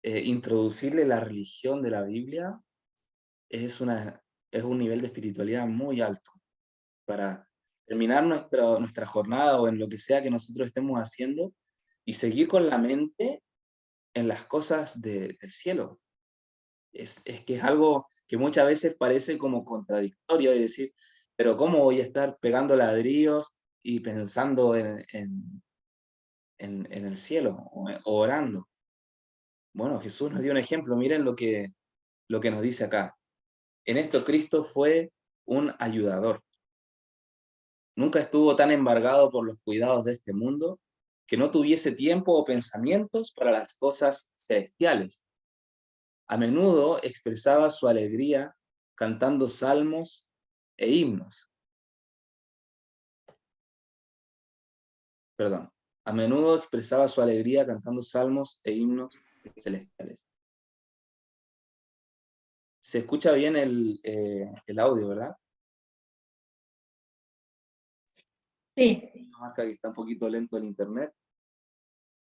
introducirle la religión de la Biblia es, es un nivel de espiritualidad muy alto para terminar nuestra jornada o en lo que sea que nosotros estemos haciendo y seguir con la mente en las cosas del cielo. Es que es algo que muchas veces parece como contradictorio y decir, pero ¿cómo voy a estar pegando ladrillos y pensando en el cielo o orando? Bueno, Jesús nos dio un ejemplo, miren lo que nos dice acá. En esto Cristo fue un ayudador. Nunca estuvo tan embargado por los cuidados de este mundo que no tuviese tiempo o pensamientos para las cosas celestiales. A menudo expresaba su alegría cantando salmos e himnos. Perdón. A menudo expresaba su alegría cantando salmos e himnos celestiales. Se escucha bien el audio, ¿verdad? Sí. Una marca que está un poquito lento el internet.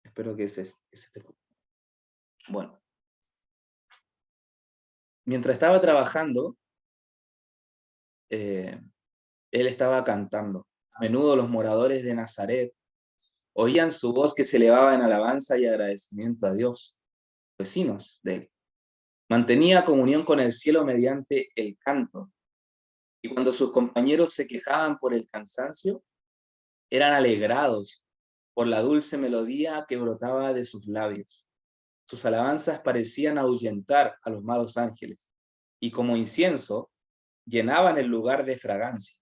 Espero que se esté escuchando. Bueno, mientras estaba trabajando, él estaba cantando. A menudo los moradores de Nazaret oían su voz que se elevaba en alabanza y agradecimiento a Dios, vecinos de él. Mantenía comunión con el cielo mediante el canto, y cuando sus compañeros se quejaban por el cansancio, eran alegrados por la dulce melodía que brotaba de sus labios. Sus alabanzas parecían ahuyentar a los malos ángeles, y como incienso, llenaban el lugar de fragancia.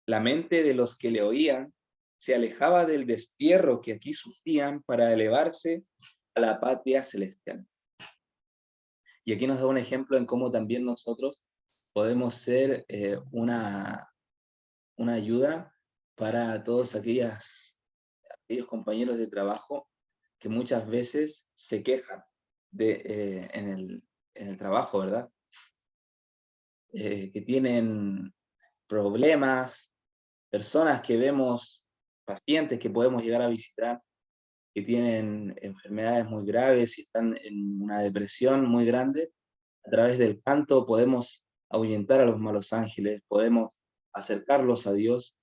La mente de los que le oían se alejaba del destierro que aquí sufrían para elevarse a la patria celestial. Y aquí nos da un ejemplo en cómo también nosotros podemos ser una ayuda para todos aquellos compañeros de trabajo que muchas veces se quejan en el trabajo, ¿verdad? Que tienen problemas, personas que vemos, pacientes que podemos llegar a visitar, que tienen enfermedades muy graves y están en una depresión muy grande. A través del canto podemos ahuyentar a los malos ángeles, podemos acercarlos a Dios,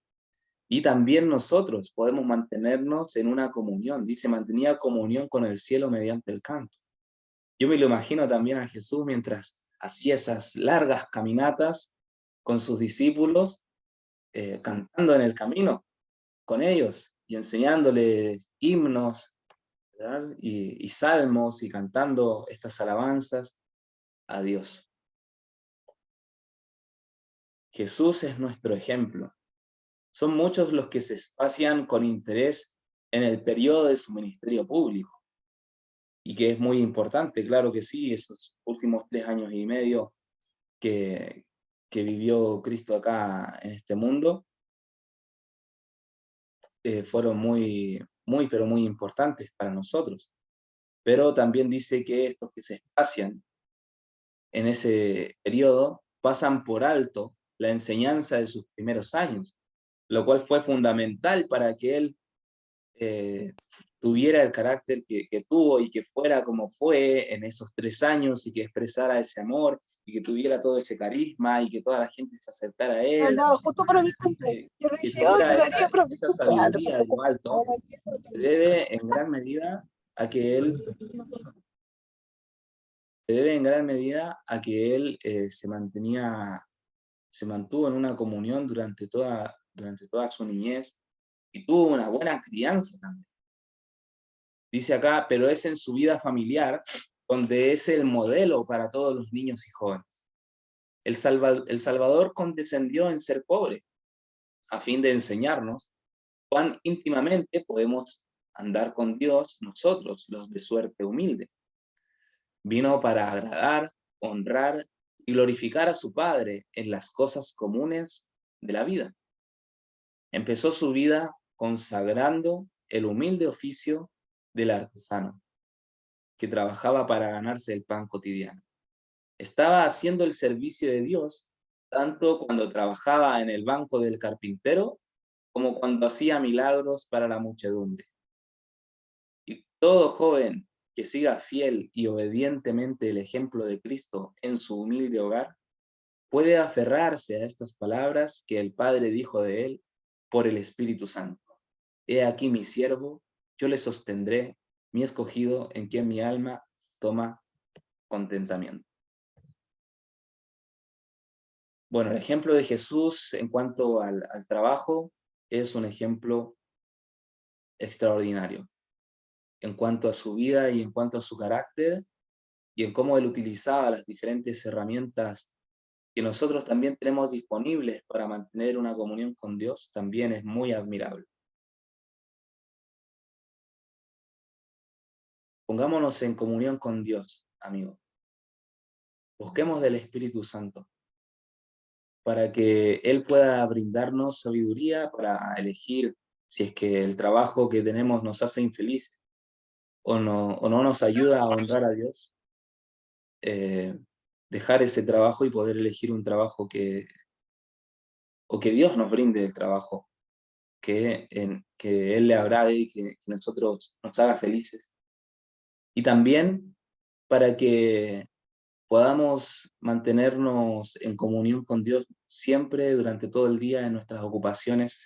y también nosotros podemos mantenernos en una comunión. Dice, mantenía comunión con el cielo mediante el canto. Yo me lo imagino también a Jesús mientras hacía esas largas caminatas con sus discípulos, cantando en el camino con ellos y enseñándoles himnos, ¿verdad? Y salmos, y cantando estas alabanzas a Dios. Jesús es nuestro ejemplo. Son muchos los que se espacian con interés en el periodo de su ministerio público, y que es muy importante, claro que sí, esos últimos 3 años y medio que vivió Cristo acá en este mundo, fueron pero muy importantes para nosotros. Pero también dice que estos que se espacian en ese periodo pasan por alto la enseñanza de sus primeros años, lo cual fue fundamental para que él tuviera el carácter que tuvo y que fuera como fue en esos 3 años, y que expresara ese amor y que tuviera todo ese carisma y que toda la gente se acercara a No, él, no, justo para mi cumple. Yo le que dije, oh, te tuviera lo haría para mi esa cumple. Ah, no se sabiduría de lo preocupe. alto. Ahora Se debe en gran medida a que él se debe en gran medida a que él se mantuvo en una comunión durante toda su niñez, y tuvo una buena crianza también. Dice acá, pero es en su vida familiar donde es el modelo para todos los niños y jóvenes. El Salvador condescendió en ser pobre, a fin de enseñarnos cuán íntimamente podemos andar con Dios nosotros, los de suerte humilde. Vino para agradar, honrar y glorificar a su Padre en las cosas comunes de la vida. Empezó su vida consagrando el humilde oficio del artesano, que trabajaba para ganarse el pan cotidiano. Estaba haciendo el servicio de Dios tanto cuando trabajaba en el banco del carpintero como cuando hacía milagros para la muchedumbre. Y todo joven que siga fiel y obedientemente el ejemplo de Cristo en su humilde hogar puede aferrarse a estas palabras que el Padre dijo de él por el Espíritu Santo. He aquí mi siervo, yo le sostendré, mi escogido, en quien mi alma toma contentamiento. Bueno, el ejemplo de Jesús en cuanto al trabajo es un ejemplo extraordinario en cuanto a su vida y en cuanto a su carácter, y en cómo él utilizaba las diferentes herramientas que nosotros también tenemos disponibles para mantener una comunión con Dios. También es muy admirable. Pongámonos en comunión con Dios, amigos. Busquemos del Espíritu Santo para que Él pueda brindarnos sabiduría para elegir si es que el trabajo que tenemos nos hace infelices o no nos ayuda a honrar a Dios. Dejar ese trabajo y poder elegir un trabajo o que Dios nos brinde el trabajo que Él le agrade y que nosotros nos haga felices. Y también para que podamos mantenernos en comunión con Dios siempre durante todo el día en nuestras ocupaciones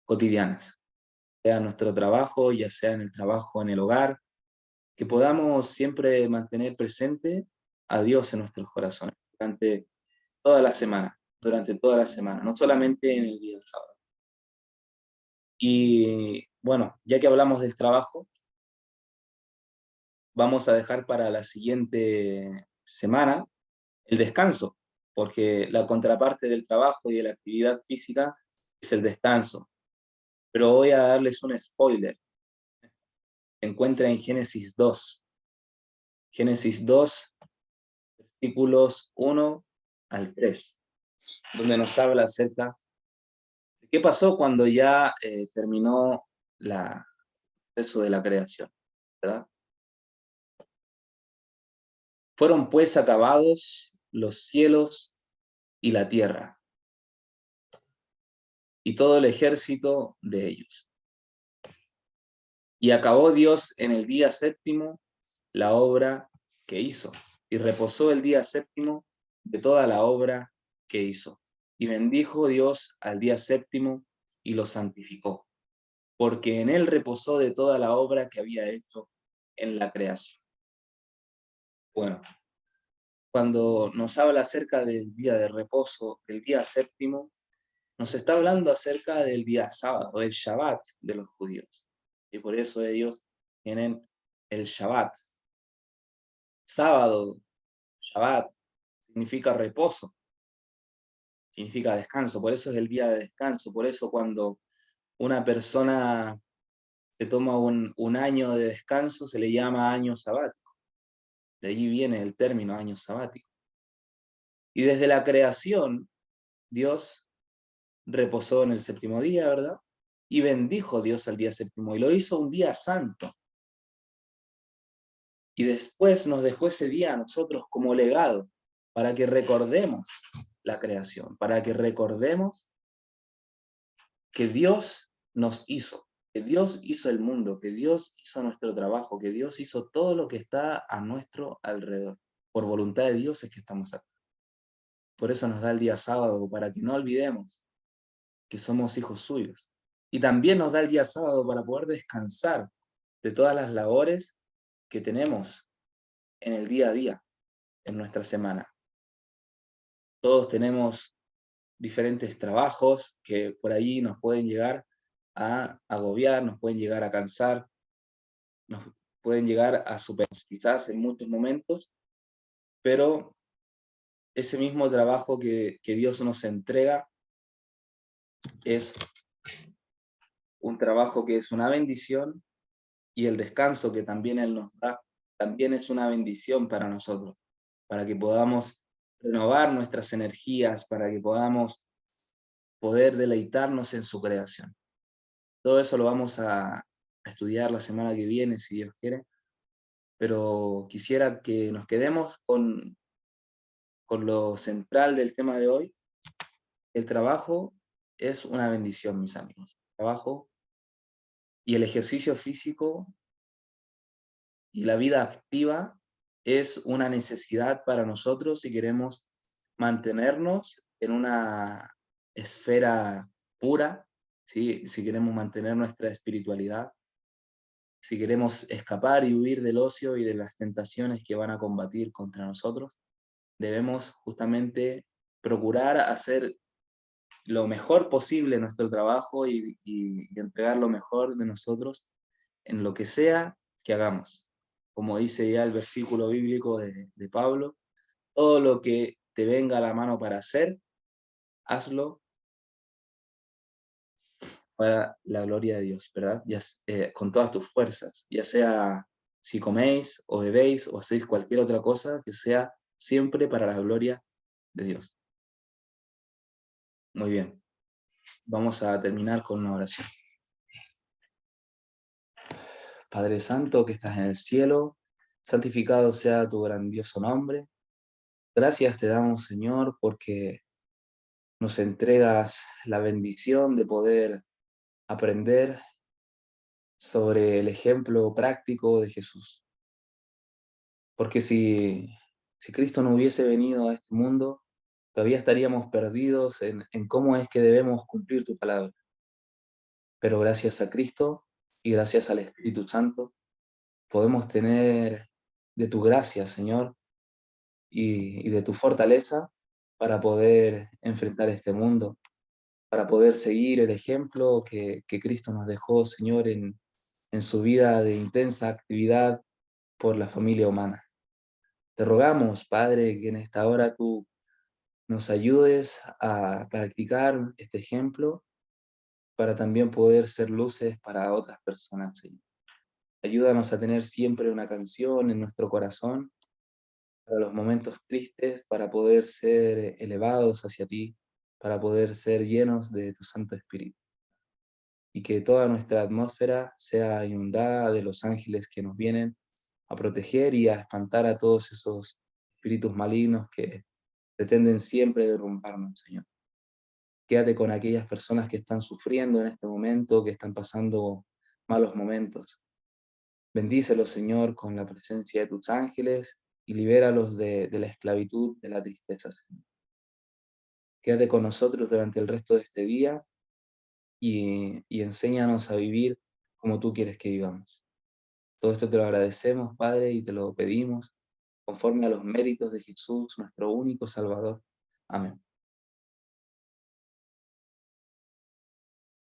cotidianas, sea en nuestro trabajo, ya sea en el trabajo en el hogar, que podamos siempre mantener presente a Dios en nuestros corazones durante toda la semana, no solamente en el día del sábado. Y bueno, ya que hablamos del trabajo, vamos a dejar para la siguiente semana el descanso, porque la contraparte del trabajo y de la actividad física es el descanso. Pero voy a darles un spoiler. Se encuentra en Génesis 2. Génesis 2, versículos 1 al 3, donde nos habla acerca de qué pasó cuando ya terminó el proceso de la creación, ¿verdad? Fueron pues acabados los cielos y la tierra, y todo el ejército de ellos. Y acabó Dios en el día séptimo la obra que hizo, y reposó el día séptimo de toda la obra que hizo. Y bendijo Dios al día séptimo y lo santificó, porque en él reposó de toda la obra que había hecho en la creación. Bueno, cuando nos habla acerca del día de reposo, del día séptimo, nos está hablando acerca del día sábado, el Shabbat de los judíos. Y por eso ellos tienen el Shabbat. Sábado, Shabbat, significa reposo, significa descanso. Por eso es el día de descanso. Por eso cuando una persona se toma un año de descanso, se le llama año sabático. De allí viene el término año sabático. Y desde la creación, Dios reposó en el séptimo día, ¿verdad? Y bendijo Dios al día séptimo y lo hizo un día santo. Y después nos dejó ese día a nosotros como legado para que recordemos la creación, para que recordemos que Dios nos hizo, que Dios hizo el mundo, que Dios hizo nuestro trabajo, que Dios hizo todo lo que está a nuestro alrededor. Por voluntad de Dios es que estamos acá. Por eso nos da el día sábado, para que no olvidemos que somos hijos suyos. Y también nos da el día sábado para poder descansar de todas las labores que tenemos en el día a día, en nuestra semana. Todos tenemos diferentes trabajos que por ahí nos pueden llegar a agobiar, nos pueden llegar a cansar, nos pueden llegar a superar, quizás en muchos momentos, pero ese mismo trabajo que Dios nos entrega es un trabajo que es una bendición, y el descanso que también Él nos da también es una bendición para nosotros, para que podamos renovar nuestras energías, para que podamos poder deleitarnos en su creación. Todo eso lo vamos a estudiar la semana que viene, si Dios quiere, pero quisiera que nos quedemos con lo central del tema de hoy. El trabajo es una bendición, mis amigos. El trabajo y el ejercicio físico y la vida activa es una necesidad para nosotros si queremos mantenernos en una esfera pura, ¿sí? Si queremos mantener nuestra espiritualidad, si queremos escapar y huir del ocio y de las tentaciones que van a combatir contra nosotros, debemos justamente procurar hacer lo mejor posible nuestro trabajo y entregar lo mejor de nosotros en lo que sea que hagamos. Como dice ya el versículo bíblico de Pablo, todo lo que te venga a la mano para hacer, hazlo para la gloria de Dios, ¿verdad? Con todas tus fuerzas, ya sea si coméis o bebéis o hacéis cualquier otra cosa, que sea siempre para la gloria de Dios. Muy bien, vamos a terminar con una oración. Padre Santo que estás en el cielo, santificado sea tu grandioso nombre. Gracias te damos, Señor, porque nos entregas la bendición de poder aprender sobre el ejemplo práctico de Jesús. Porque si Cristo no hubiese venido a este mundo, todavía estaríamos perdidos en cómo es que debemos cumplir tu palabra. Pero gracias a Cristo y gracias al Espíritu Santo, podemos tener de tu gracia, Señor, y de tu fortaleza para poder enfrentar este mundo, para poder seguir el ejemplo que Cristo nos dejó, Señor, en su vida de intensa actividad por la familia humana. Te rogamos, Padre, que en esta hora tú nos ayudes a practicar este ejemplo para también poder ser luces para otras personas, Señor. Ayúdanos a tener siempre una canción en nuestro corazón para los momentos tristes, para poder ser elevados hacia ti, para poder ser llenos de tu Santo Espíritu. Y que toda nuestra atmósfera sea inundada de los ángeles que nos vienen a proteger y a espantar a todos esos espíritus malignos que pretenden siempre derrumbarnos, Señor. Quédate con aquellas personas que están sufriendo en este momento, que están pasando malos momentos. Bendícelos, Señor, con la presencia de tus ángeles y libéralos de la esclavitud, de la tristeza, Señor. Quédate con nosotros durante el resto de este día y enséñanos a vivir como tú quieres que vivamos. Todo esto te lo agradecemos, Padre, y te lo pedimos conforme a los méritos de Jesús, nuestro único Salvador. Amén.